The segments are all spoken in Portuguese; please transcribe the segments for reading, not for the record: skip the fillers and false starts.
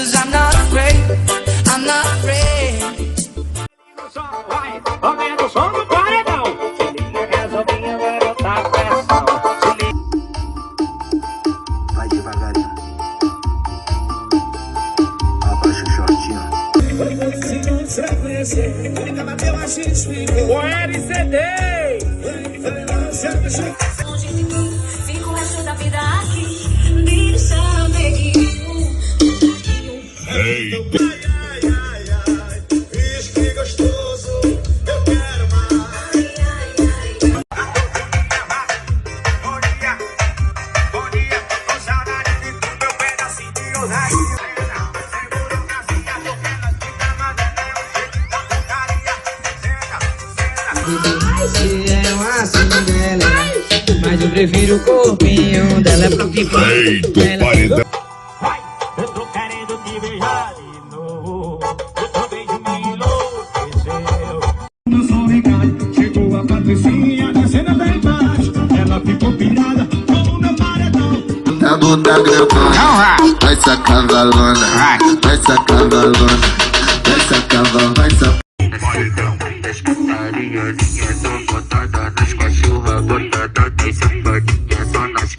'cause I'm not afraid, I'm not afraid. Aumenta o som do paredão. Se liga que as ovinhas vai botar pressão. Vai devagarinho. Abaixa o shortinho. Você vai conhecer. O LCD. Fico o resto da vida aqui. Deixa eu ver que é uma Cinderela, mas eu prefiro o corpinho dela pra ficar. Eita, paredão. Eu tô querendo te beijar de novo. Eu tô beijo me enlouqueceu. No som Ricardo, chegou a Patricinha descendo até embaixo. Ela ficou pirada com o meu paredão. Tá bunda grandona. Vai sacar valona. Vai sacar valona. Vai sacar valona. Vai sacar. Paredão. Das putarinhas, tô botada nas cachorras, botada nas sapatinhas, só nas...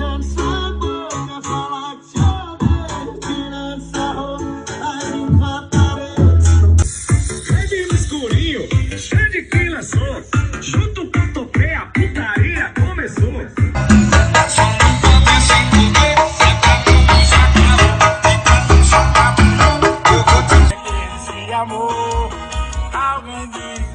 Rede no escurinho, cheio de quem lançou. Junto com o topé, a putaria começou. Esse amor, alguém diz,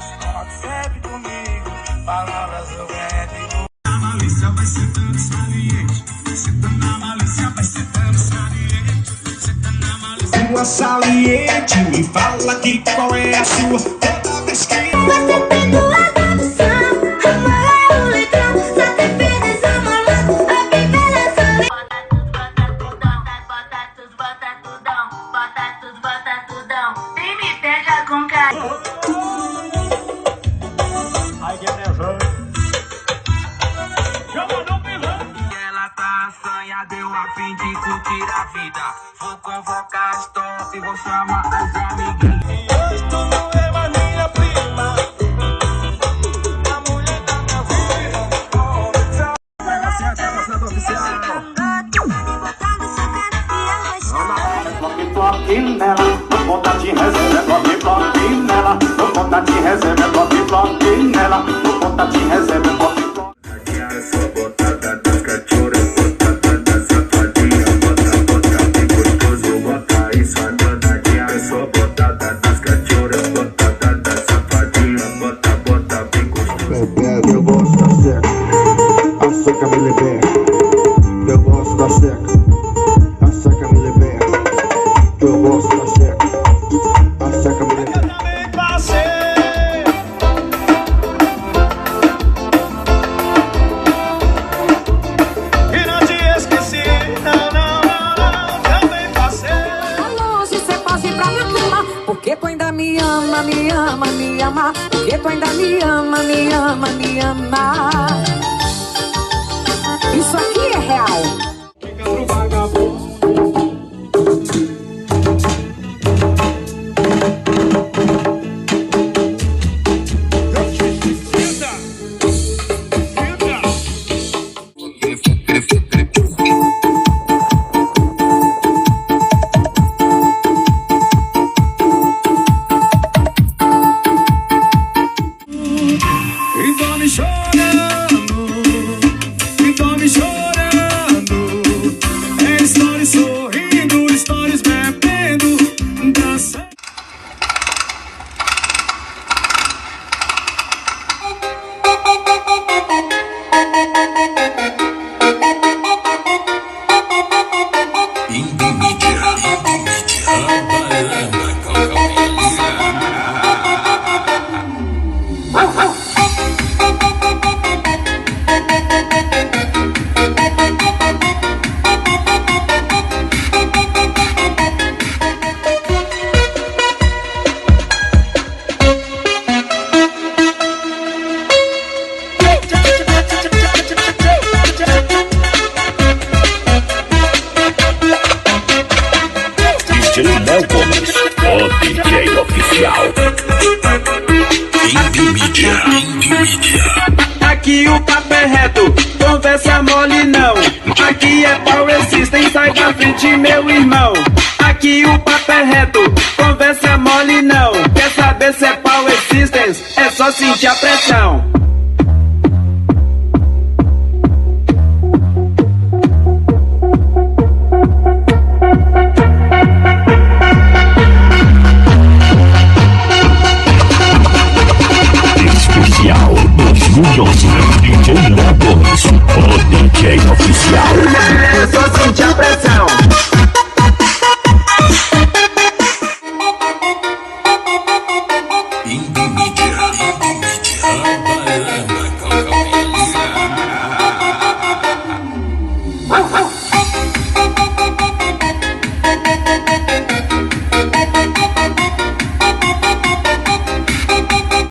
observe comigo, palavras do vento. A malícia vai sentando saliente, sentando a malícia vai sentando saliente, sentando a malícia. Sua saliente, me fala que qual é a sua, toda vez que você pegou a tradução. Amor é o letrão, só tem perdas amoroso. A bebida só bota tudão. Vem me pega com carinho. ai que nervoso. Chama no pilão. Ela tá assanhada, eu a fim de curtir a vida. Vou convocar as top, vou chamar as amiguinhas. E hoje tu não é mais minha prima, a mulher da minha vida. Ela se acaba sendo oficial. Bloque nela, no conta de reserva, bloque nela, no conta de reserva, bloque nela, no conta de reserva, bloque. Só botada das cachorras, botada da safadinha, bota bem gostoso, bota isso a danadinha. Só botada das cachorras, botada da safadinha, bota bem gostoso. Eu gosto da seca. A seca me libera. Eu gosto da seca. A seca me libera. Eu gosto da seca. A seca me libera. Também passei. E não te esqueci, não, também passei. Alô, se cê passa pra minha cama, porque tu ainda me ama, me ama, me ama. Porque tu ainda me ama, me ama, me ama. Isso aqui é real. Fica pro vagabundo. E dorme chorando, é stories sorrindo, stories bebendo, dançando. DJ Léo Gomes, o DJ oficial. Indie Mídia. Aqui o papo é reto, conversa mole não. Aqui é Power System, sai da frente meu irmão. Aqui o papo é reto, conversa mole não. Quer saber se é Power Systems? É só sentir a pressão.